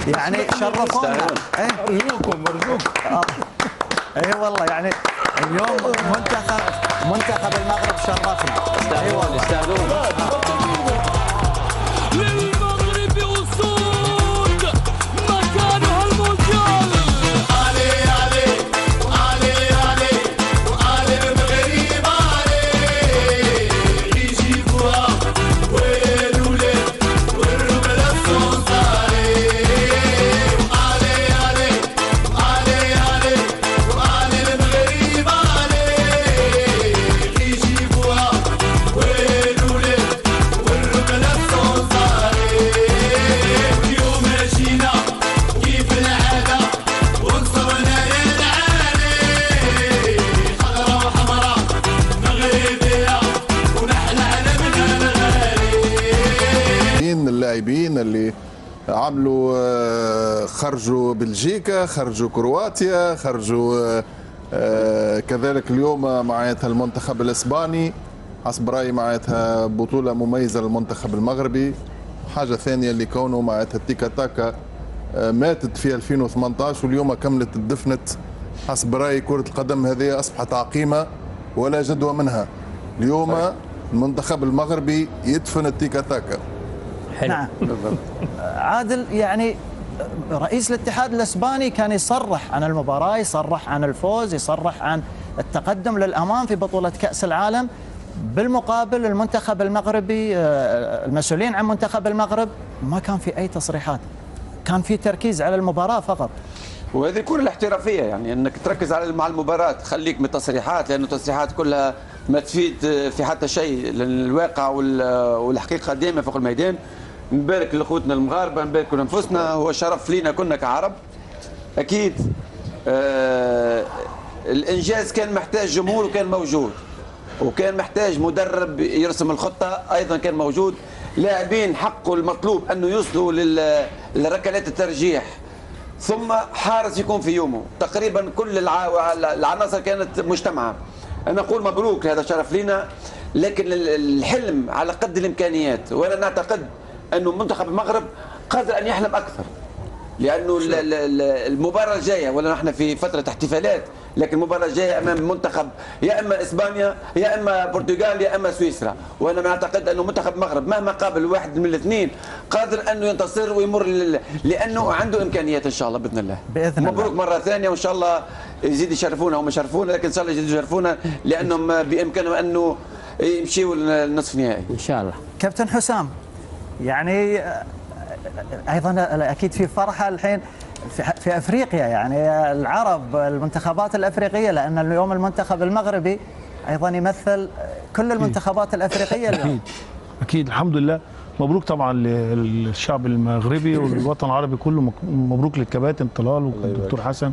يعني شرفونا. ارجوكم اي والله يعني اليوم منتخب المغرب شرفنا. اي والله يستاهلون. للمغرب أسود مكانها المونديال. علي علي علي علي وعلي المغرب علي يجيبوها والولاد والرملة الصنصاري. علي علي علي علي وعلي المغرب علي يجيبوها والولاد والرملة الصنصاري. اليوم جينا كيف العادة وانصرنا للعالي. خضرا وحمرا مغربية ونحن على منها الغالي. اللاعبين اللي عملوا خرجوا بلجيكا، خرجوا كرواتيا، خرجوا كذلك اليوم معناتها المنتخب الاسباني. حسب رايي معناتها بطوله مميزه للمنتخب المغربي. حاجه ثانيه اللي كونه معناتها التيكا تاكا ماتت في 2018 واليوم كملت الدفنت. حسب رايي كره القدم هذه اصبحت عقيمه ولا جدوى منها. اليوم المنتخب المغربي يدفن التيكا تاكا. نعم عادل. يعني رئيس الاتحاد الاسباني كان يصرح عن المباراه، يصرح عن الفوز، يصرح عن التقدم للامام في بطوله كاس العالم. بالمقابل المنتخب المغربي، المسؤولين عن منتخب المغرب ما كان في اي تصريحات، كان في تركيز على المباراه فقط. وهذه كل الاحترافيه، يعني انك تركز على مع المباراه، خليك من التصريحات، لانه التصريحات كلها ما تفيد في حتى شيء، لان الواقع والحقيقه دائما فوق الميدان. نبارك لاخوتنا المغاربه، نبارك لانفسنا، هو شرف لينا كنا كعرب. اكيد الانجاز كان محتاج جمهور وكان موجود، وكان محتاج مدرب يرسم الخطه ايضا كان موجود، لاعبين حقوا المطلوب انه يوصلوا لركلات الترجيح، ثم حارس يكون في يومه. تقريبا كل العناصر كانت مجتمعه. انا اقول مبروك، هذا شرف لينا، لكن الحلم على قد الامكانيات، وانا نعتقد انه منتخب المغرب قادر ان يحلم اكثر، لانه المباراه الجايه، ولا نحن في فتره احتفالات، لكن المباراه الجايه امام منتخب يا اما اسبانيا يا اما البرتغال يا اما سويسرا، وانا نعتقد انه منتخب المغرب مهما قابل واحد من الاثنين قادر انه ينتصر ويمر لانه عنده امكانيات ان شاء الله باذن الله. باذن الله. مبروك مره ثانيه، وان شاء الله يزيد يشرفونا، هم يشرفونا، لكن ان شاء الله يزيدوا يشرفونا لانهم بامكانهم انه يمشيوا للنصف النهائي ان شاء الله. كابتن حسام، يعني ايضا اكيد في فرحه الحين في افريقيا، يعني العرب، المنتخبات الافريقيه، لان اليوم المنتخب المغربي ايضا يمثل كل المنتخبات الافريقيه اليوم. اكيد الحمد لله. مبروك طبعا للشعب المغربي والوطن العربي كله، مبروك للكباتن طلال والدكتور حسن.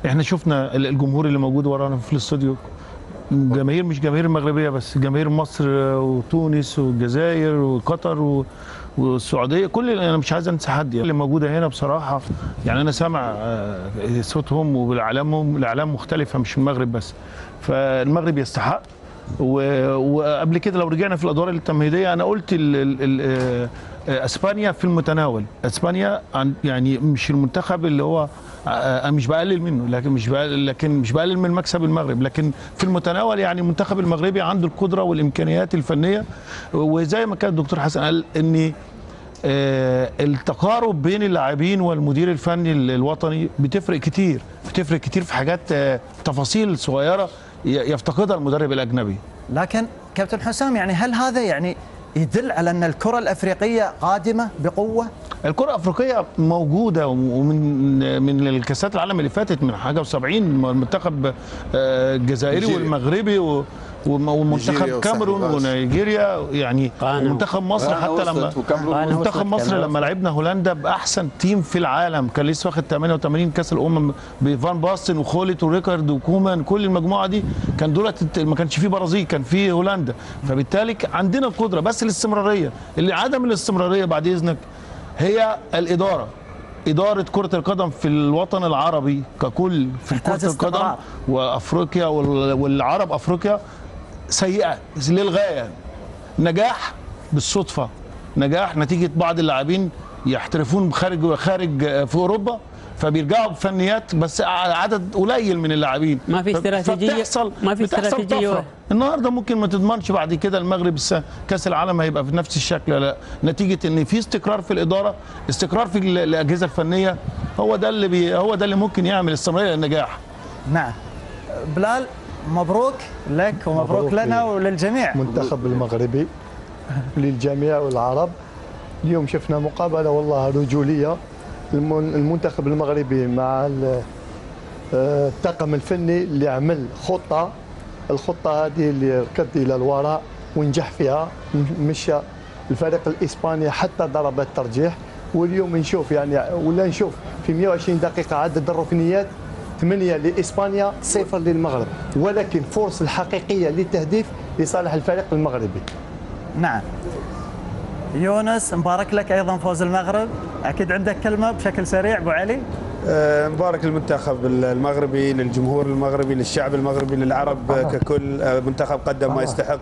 احنا شفنا الجمهور اللي موجود ورانا في الاستوديو، جماهير مش جماهير المغربيه بس، جماهير مصر وتونس والجزائر وقطر والسعوديه، كل انا مش عايز انسى حد اللي موجوده هنا بصراحه. يعني انا سامع صوتهم والاعلامهم، الاعلام مختلفه مش المغرب بس، فالمغرب يستحق. وقبل كده لو رجعنا في الادوار التمهيديه انا قلت اسبانيا في المتناول. اسبانيا يعني مش المنتخب اللي هو مش بقلل منه، لكن مش بقلل من مكسب المغرب، لكن في المتناول. يعني المنتخب المغربي عنده القدره والامكانيات الفنيه، وزي ما كان الدكتور حسن قال ان التقارب بين اللاعبين والمدير الفني الوطني بتفرق كتير، في حاجات تفاصيل صغيره يفتقدها المدرب الاجنبي. لكن كابتن حسام، يعني هل هذا يعني يدل على ان الكره الافريقيه قادمه بقوه؟ الكره الافريقيه موجوده، ومن الكاسات العالم اللي فاتت من حاجه و70 المنتخب الجزائري والمغربي ومنتخب كاميرون ونيجيريا، يعني منتخب مصر حتى لما منتخب مصر لما لعبنا هولندا باحسن تيم في العالم، كان لسه واخد 88 كاس الامم بفان باستن وخولت وريكارد وكومان، كل المجموعه دي كان دولت ما كانش فيه برازيل، كان فيه هولندا. فبالتالي عندنا القدره، بس الاستمراريه، اللي عدم الاستمراريه بعد اذنك هي الاداره. إدارة كرة القدم في الوطن العربي ككل في كرة القدم وأفريقيا والعرب أفريقيا سيئة للغاية. نجاح بالصدفة، نجاح نتيجة بعض اللاعبين يحترفون خارج في اوروبا، فبيرجعوا بفنيات بس عدد قليل من اللاعبين. ما في استراتيجيه، ما في استراتيجيه. النهارده ممكن ما تضمنش بعد كده المغرب كاس العالم هيبقى في نفس الشكل، لا نتيجه ان في استقرار في الاداره، استقرار في الاجهزه الفنيه، هو ده اللي ممكن يعمل استمراريه للنجاح. نعم. بلال، مبروك لك ومبروك لنا وللجميع. المنتخب المغربي للجميع والعرب. اليوم شفنا مقابله والله رجوليه، المنتخب المغربي مع الطاقم الفني اللي عمل خطه، الخطه هذه اللي ركض الى الوراء ونجح فيها، مشى الفريق الاسباني حتى ضربات ترجيح. واليوم نشوف نشوف في 120 دقيقه عدد الركنيات 8 لاسبانيا 0 للمغرب، ولكن فرص الحقيقيه للتهديف لصالح الفريق المغربي. نعم. يونس، مبارك لك ايضا فوز المغرب، اكيد عندك كلمه بشكل سريع ابو علي. مبارك للمنتخب المغربي، للجمهور المغربي، للشعب المغربي، للعرب ككل. منتخب قدم ما يستحق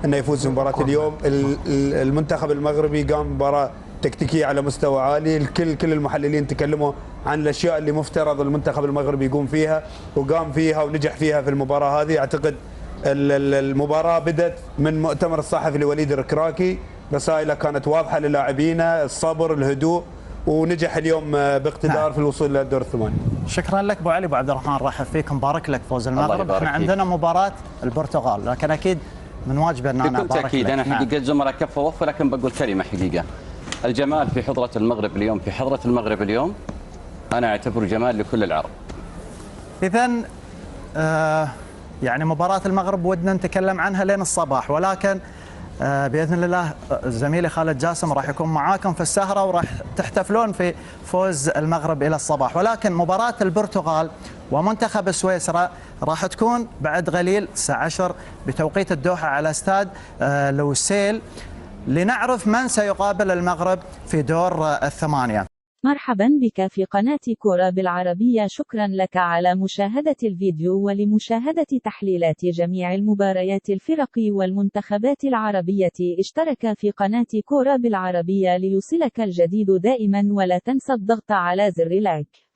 انه يفوز في مباراه اليوم. المنتخب المغربي قام مباراه تكتيكيه على مستوى عالي، كل المحللين تكلموا عن الاشياء اللي مفترض المنتخب المغربي يقوم فيها، وقام فيها ونجح فيها في المباراه هذه. اعتقد المباراه بدت من مؤتمر الصحفي لوليد الركراكي، رسائله كانت واضحه للاعبينا، الصبر، الهدوء، ونجح اليوم باقتدار في الوصول للدور الثماني. شكرا لك ابو علي. ابو عبد الرحمن، رحب فيك، مبارك لك فوز المغرب. احنا عندنا مباراه البرتغال، لكن اكيد من واجبي ان انا بكل تاكيد انا حقيقه الزملاء كفوا وفوا، لكن بقول كلمه حقيقه. الجمال في حضره المغرب اليوم، في حضره المغرب اليوم انا اعتبره جمال لكل العرب. اذا يعني مباراه المغرب ودنا نتكلم عنها لين الصباح، ولكن باذن الله زميلي خالد جاسم راح يكون معاكم في السهره وراح تحتفلون في فوز المغرب الى الصباح. ولكن مباراه البرتغال ومنتخب سويسرا راح تكون بعد قليل الساعه 10 بتوقيت الدوحه على استاد لوسيل، لنعرف من سيقابل المغرب في دور الثمانيه. مرحبا بك في قناة كورة بالعربية. شكرا لك على مشاهدة الفيديو ولمشاهدة تحليلات جميع المباريات الفرق والمنتخبات العربية. اشترك في قناة كورة بالعربية ليوصلك الجديد دائما، ولا تنسى الضغط على زر لايك.